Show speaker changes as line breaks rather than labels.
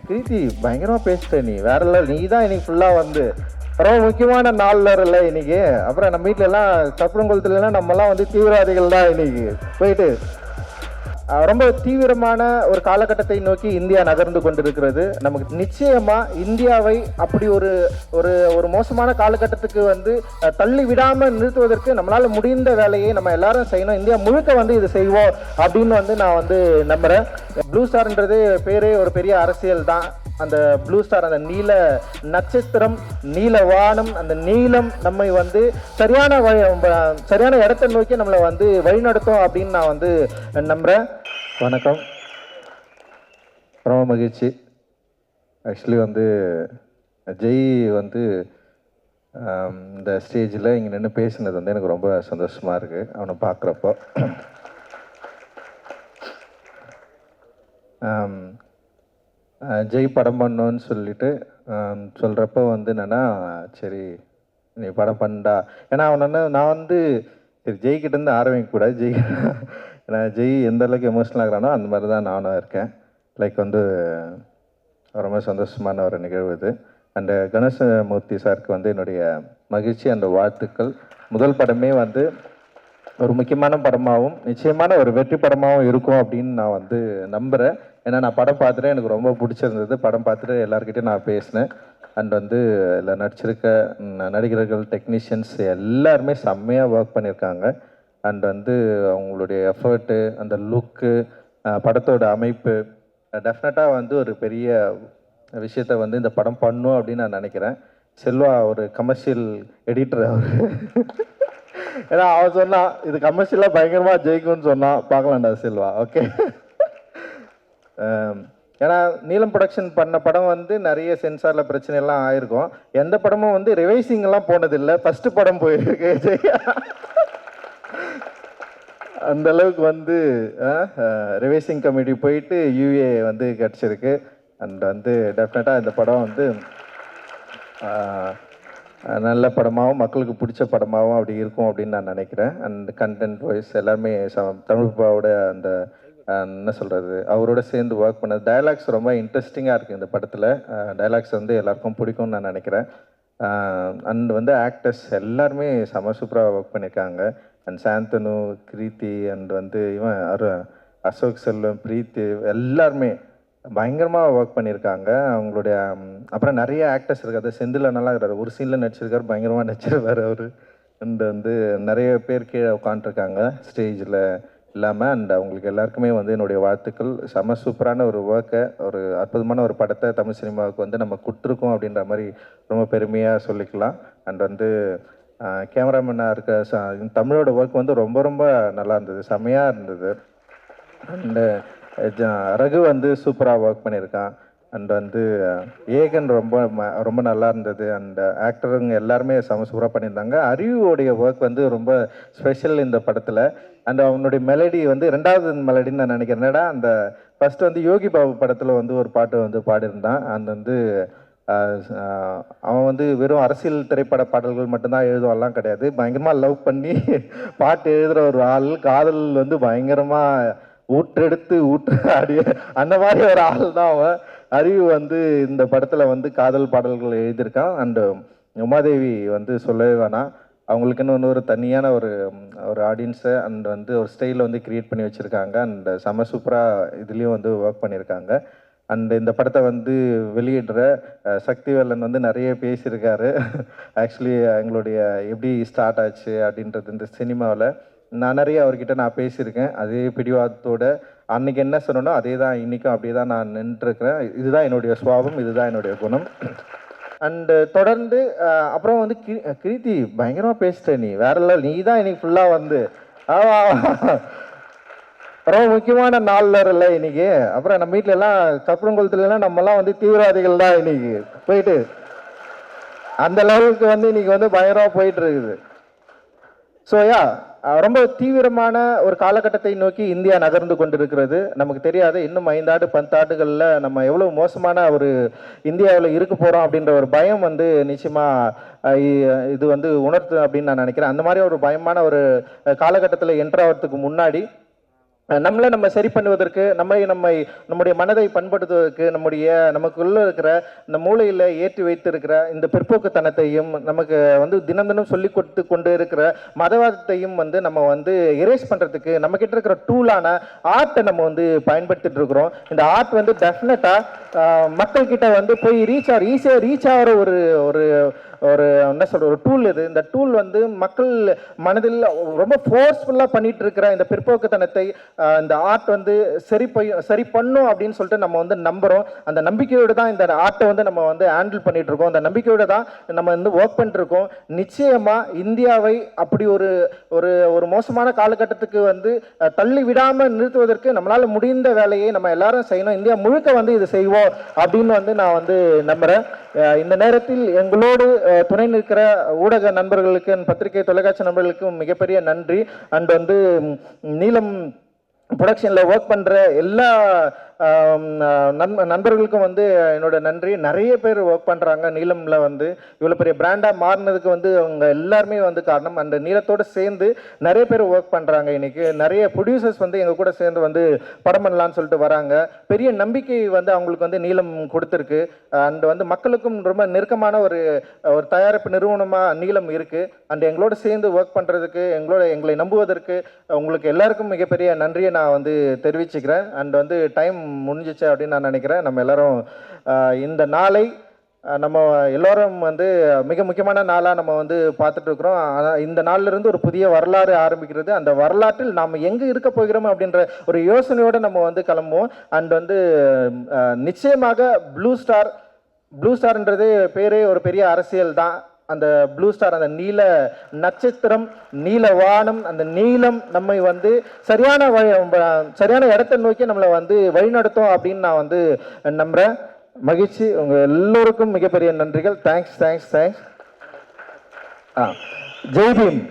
கிருத்தி பயங்கரமா பேசிட்ட நீ வேற இல்லை. நீ தான் இன்னைக்கு ஃபுல்லா வந்து ரொம்ப முக்கியமான நாள்ல இல்லை இன்னைக்கு. அப்புறம் நம்ம வீட்டுல எல்லாம் தப்புங்குளத்துல எல்லாம் நம்ம எல்லாம் வந்து தீவிரவாதிகள் தான் இன்னைக்கு போயிட்டு ரொம்ப தீவிரமான ஒரு காலகட்டத்தை நோக்கி இந்தியா நகர்ந்து கொண்டிருக்கிறது. நமக்கு நிச்சயமா இந்தியாவை அப்படி ஒரு ஒரு ஒரு மோசமான காலகட்டத்துக்கு வந்து தள்ளி விடாம நிறுத்துவதற்கு நம்மளால முடிந்த வேலையை நம்ம எல்லாரும் செய்யணும். இந்தியா முழுக்க வந்து இது செய்வோம் அப்படின்னு வந்து நான் வந்து நம்புறேன். ப்ளூ ஸ்டார்ன்றது பேரே ஒரு பெரிய அரசியல் தான். அந்த ப்ளூ ஸ்டார், அந்த நீல நட்சத்திரம், நீல வானம், அந்த நீலம் நம்மை வந்து சரியான இடத்தை நோக்கி நம்மளை வந்து வழிநடத்தும் அப்படின்னு நான் வந்து நம்புகிறேன். வணக்கம், ரொம்ப மகிழ்ச்சி. ஆக்சுவலி வந்து ஜெய் வந்து இந்த ஸ்டேஜில் இங்கே நின்று பேசினது வந்து எனக்கு ரொம்ப சந்தோஷமாக இருக்குது அவனை பார்க்குறப்போ. ஜெய் படம் பண்ணோன்னு சொல்லிட்டு சொல்கிறப்ப வந்து என்னென்னா, சரி நீ படம் பண்ணா, ஏன்னா அவனை நான் வந்து சரி ஜெய்கிட்டேருந்து ஆரம்பிக்கக்கூடாது. ஏன்னா ஜெய் எந்த அளவுக்கு எமோஷனல் ஆகிறானோ அந்த மாதிரி தான் நானும் இருக்கேன். லைக் வந்து ரொம்ப சந்தோஷமான ஒரு நிகழ்வு இது. அண்டு கணேசமூர்த்தி சாருக்கு வந்து என்னுடைய மகிழ்ச்சி அண்ட் வாழ்த்துக்கள். முதல் படமே வந்து ஒரு முக்கியமான படமாகவும் நிச்சயமான ஒரு வெற்றி படமாகவும் இருக்கும் அப்படின்னு நான் வந்து நம்புகிறேன். ஏன்னா நான் படம் பார்த்துட்டு எனக்கு ரொம்ப பிடிச்சிருந்தது. படம் பார்த்துட்டு எல்லாருக்கிட்டையும் நான் பேசினேன். அண்ட் வந்து இதில் நடிச்சிருக்க நடிகர்கள், டெக்னீஷியன்ஸ் எல்லாருமே செம்மையாக ஒர்க் பண்ணியிருக்காங்க. அண்ட் வந்து அவங்களுடைய எஃபர்ட்டு, அந்த லுக்கு, படத்தோட அமைப்பு டெஃபினட்டாக வந்து ஒரு பெரிய விஷயத்தை வந்து இந்த படம் பண்ணும் அப்படின்னு நான் நினைக்கிறேன். செல்வா ஒரு கமர்ஷியல் எடிட்டர் அவர். ஏன்னா அவன் சொன்னான் இது கமர்ஷியலாக பயங்கரமாக ஜெயிக்கும்னு சொன்னான். பார்க்கலாம்டா செல்வா. ஓகே. ஏன்னா நீலம் ப்ரொடக்ஷன் பண்ண படம் வந்து நிறைய சென்சாரில் பிரச்சனை எல்லாம் ஆயிருக்கும். எந்த படமும் வந்து ரிவைசிங்லாம் போனதில்லை. ஃபஸ்ட்டு படம் போயிருக்கு ஜெயா. அந்த அளவுக்கு வந்து ரிவைசிங் கமிட்டி போயிட்டு யூஏ வந்து கிடச்சிருக்கு. அண்ட் வந்து டெஃபினட்டாக இந்த படம் வந்து நல்ல படமாகவும் மக்களுக்கு பிடிச்ச படமாகவும் அப்படி இருக்கும் அப்படின்னு நான் நினைக்கிறேன். அண்ட் கண்டென்ட் வைஸ் எல்லாருமே தமிழ்பாவோட அந்த என்ன சொல்கிறது, அவரோட சேர்ந்து ஒர்க் பண்ணது. டைலாக்ஸ் ரொம்ப இன்ட்ரெஸ்டிங்காக இருக்குது இந்த படத்தில். டைலாக்ஸ் வந்து எல்லாருக்கும் பிடிக்கும்னு நான் நினைக்கிறேன். அண்ட் வந்து ஆக்டர்ஸ் எல்லாருமே செம சூப்பராக ஒர்க் பண்ணியிருக்காங்க. அண்ட் சாந்தனு, கிருத்தி, அண்ட் வந்து இவன் அசோக் செல்வம், பிரீத்தி எல்லாருமே பயங்கரமாக ஒர்க் பண்ணியிருக்காங்க. அவங்களுடைய அப்புறம் நிறைய ஆக்டர்ஸ் இருக்காது. செந்தில் நல்லா இருக்கிறார், ஒரு சீனில் நடிச்சிருக்காரு, பயங்கரமாக நடிச்சிருவார் அவர். அண்ட் வந்து நிறைய பேர் கீழே உட்காந்துருக்காங்க ஸ்டேஜில் இல்லாமல். அண்ட் அவங்களுக்கு எல்லாருக்குமே வந்து என்னுடைய வாழ்த்துக்கள். செம சூப்பரான ஒரு ஒர்க்கை, ஒரு அற்புதமான ஒரு படத்தை தமிழ் சினிமாவுக்கு வந்து நம்ம கொடுத்துருக்கோம் அப்படின்ற மாதிரி ரொம்ப பெருமையாக சொல்லிக்கலாம். அண்ட் வந்து கேமராமேனாக இருக்க தமிழோட ஒர்க் வந்து ரொம்ப ரொம்ப நல்லா இருந்தது, செம்மையாக இருந்தது. அண்டு ரகு வந்து சூப்பராக ஒர்க் பண்ணியிருக்கான். அண்ட் வந்து ஏகன் ரொம்ப ரொம்ப நல்லா இருந்தது. அண்ட் ஆக்டருங்க எல்லாருமே செம சூப்பராக பண்ணியிருந்தாங்க. அறிவுடைய ஒர்க் வந்து ரொம்ப ஸ்பெஷல் இந்த படத்தில். அண்ட் அவனுடைய மெலடி வந்து ரெண்டாவது மெலடின்னு நான் நினைக்கிறேன். என்னடா அந்த ஃபஸ்ட்டு வந்து யோகி பாபு படத்தில் வந்து ஒரு பாட்டு வந்து பாடியிருந்தான். அந்த வந்து அவன் வந்து வெறும் அரசியல் திரைப்பட பாடல்கள் மட்டும்தான் எழுதுவான்லாம் கிடையாது. பயங்கரமாக லவ் பண்ணி பாட்டு எழுதுகிற ஒரு ஆள். காதல் வந்து பயங்கரமாக ஊற்றெடுத்து ஆடிய அந்த மாதிரி ஒரு ஆள் தான் அவன். அறிவு வந்து இந்த படத்தில் வந்து காதல் பாடல்கள் எழுதியிருக்கான். அண்டு உமாதேவி வந்து சொல்லவே வேணாம், அவங்களுக்குன்னு இன்னொரு தனியான ஒரு ஆடியன்ஸை அண்ட் வந்து ஒரு ஸ்டைலில் வந்து க்ரியேட் பண்ணி வச்சுருக்காங்க. அண்ட் செம சூப்பராக இதுலேயும் வந்து ஒர்க் பண்ணியிருக்காங்க. அண்ட் இந்த படத்தை வந்து வெளியிடுற சக்திவேலன் வந்து நிறைய பேசியிருக்காரு. ஆக்சுவலி எங்களுடைய எப்படி ஸ்டார்ட் ஆச்சு அப்படின்றது இந்த சினிமாவில் நான் நிறைய அவர்கிட்ட நான் பேசியிருக்கேன். அதே பிடிவாதத்தோட அன்றைக்கி என்ன சொன்னனோ அதே தான் இன்றைக்கும் அப்படியே தான் நான் நின்றுருக்கிறேன். இதுதான் என்னுடைய சுபாவம், இதுதான் என்னுடைய குணம். அண்டு தொடர்ந்து அப்புறம் வந்து கிருத்தி பயங்கரமாக பேசிட்ட நீ வேற இல்லை. நீ தான் இன்னைக்கு ஃபுல்லாக வந்து ரொம்ப முக்கியமான நாள்ல இல்லை இன்னைக்கு. அப்புறம் நம்ம வீட்டில எல்லாம் கப்புறங்குளத்துலலாம் நம்மலாம் வந்து தீவிரவாதிகள் தான் இன்னைக்கு போயிட்டு அந்த லெவலுக்கு வந்து இன்னைக்கு வந்து பயங்கரமாக போயிட்டு இருக்குது. ஸோ ரொம்ப தீவிரமான ஒரு காலகட்டத்தை நோக்கி இந்தியா நகர்ந்து கொண்டிருக்கிறது. நமக்கு தெரியாது இன்னும் 5 ஆண்டு 10 ஆண்டுகளில் நம்ம எவ்வளோ மோசமான ஒரு இந்தியாவில் இருக்க போகிறோம் அப்படின்ற ஒரு பயம் வந்து நிச்சயமாக இது வந்து உணர்த்து அப்படின்னு நான் நினைக்கிறேன். அந்த மாதிரி ஒரு பயமான ஒரு காலகட்டத்தில் என்ட்ராகிறதுக்கு முன்னாடி நம்மளை நம்ம சரி பண்ணுவதற்கு நம்முடைய மனதை பண்படுத்துவதற்கு நமக்குள்ள இருக்கிற இந்த மூளையில் ஏற்றி வைத்திருக்கிற இந்த பிற்போக்குத்தனத்தையும் நமக்கு வந்து தினம் தினம் சொல்லி கொடுத்து கொண்டு இருக்கிற மதவாதத்தையும் வந்து நம்ம வந்து எரேஸ் பண்ணுறதுக்கு நம்மக்கிட்ட இருக்கிற டூலான ஆர்ட்டை நம்ம வந்து பயன்படுத்திட்டு இருக்கிறோம். இந்த ஆர்ட் வந்து டெஃபினட்டாக மக்கள்கிட்ட வந்து போய் ஈஸியாக ரீச் ஆகிற ஒரு ஒரு ஒரு என்ன சொல்ற ஒரு டூல் இது. இந்த டூல் வந்து மக்கள் மனதில் ரொம்ப ஃபோர்ஸ்ஃபுல்லாக பண்ணிட்டு இருக்கிற இந்த பிற்போக்குத்தனத்தை இந்த ஆர்ட் வந்து சரி பண்ணும் அப்படின்னு சொல்லிட்டு நம்ம வந்து நம்புகிறோம். அந்த நம்பிக்கையோடு தான் இந்த ஆர்ட்டை வந்து நம்ம வந்து ஹேண்டில் பண்ணிட்டு இருக்கோம். அந்த நம்பிக்கையோடு தான் நம்ம வந்து ஒர்க் பண்ணிட்டு இருக்கோம். நிச்சயமாக இந்தியாவை அப்படி ஒரு ஒரு ஒரு மோசமான காலகட்டத்துக்கு வந்து தள்ளி விடாமல் நிறுத்துவதற்கு நம்மளால் முடிந்த வேலையை நம்ம எல்லாரும் செய்யணும். இந்தியா முழுக்க வந்து இது செய்வோம் அப்படின்னு வந்து நான் வந்து நம்புகிறேன். இந்த நேரத்தில் எங்களோடு துணை நிற்கிற ஊடக நண்பர்களுக்கு, பத்திரிகை தொலைக்காட்சி நண்பர்களுக்கும் மிகப்பெரிய நன்றி. அண்ட் வந்து நீலம் ப்ரொடக்ஷனில் ஒர்க் பண்ணுற எல்லா நண்பர்களுக்கும் வந்து என்னோட நன்றி. நிறைய பேர் ஒர்க் பண்ணுறாங்க நீலமில் வந்து இவ்வளோ பெரிய பிராண்டாக மாறினதுக்கு வந்து அவங்க எல்லாருமே வந்து காரணம். அந்த நீலத்தோடு சேர்ந்து நிறைய பேர் ஒர்க் பண்ணுறாங்க. இன்றைக்கி நிறைய ப்ரொடியூசர்ஸ் வந்து எங்கள் கூட சேர்ந்து வந்து படம் பண்ணலான்னு சொல்லிட்டு வராங்க. பெரிய நம்பிக்கை வந்து அவங்களுக்கு வந்து நீலம் கொடுத்துருக்கு. அண்ட் வந்து மக்களுக்கும் ரொம்ப நெருக்கமான ஒரு தயாரிப்பு நிறுவனமாக நீலம் இருக்குது. அண்ட் எங்களோட சேர்ந்து ஒர்க் பண்ணுறதுக்கு எங்களை நம்புவதற்கு உங்களுக்கு எல்லாருக்கும் மிகப்பெரிய நன்றியை நான் வந்து தெரிவிச்சுக்கிறேன். அண்ட் வந்து டைம் முடிஞ்சிச்சு அப்படின்னு நான் நினைக்கிறேன். நம்ம எல்லாரும் இந்த நாளை நம்ம எல்லோரும் வந்து மிக முக்கியமான நாளாக நம்ம வந்து பார்த்துட்டு இருக்கிறோம். ஆனால் இந்த நாளிலிருந்து ஒரு புதிய வரலாறு ஆரம்பிக்கிறது. அந்த வரலாற்றில் நாம் எங்கே இருக்க போகிறோம் அப்படின்ற ஒரு யோசனையோடு நம்ம வந்து கிளம்புவோம். அண்ட் வந்து நிச்சயமாக ப்ளூ ஸ்டார்ன்றது பேரே ஒரு பெரிய அரசியல் தான். அந்த ப்ளூ ஸ்டார், அந்த நீல நட்சத்திரம், நீல வானம், அந்த நீலம் நம்மை வந்து சரியான இடத்தை நோக்கி நம்மளை வந்து வழிநடத்தும் அப்படின்னு நான் வந்து நம்புகிறேன். மகிழ்ச்சி. உங்கள் எல்லோருக்கும் மிகப்பெரிய நன்றிகள். தேங்க்ஸ். ஜெய் பீம்.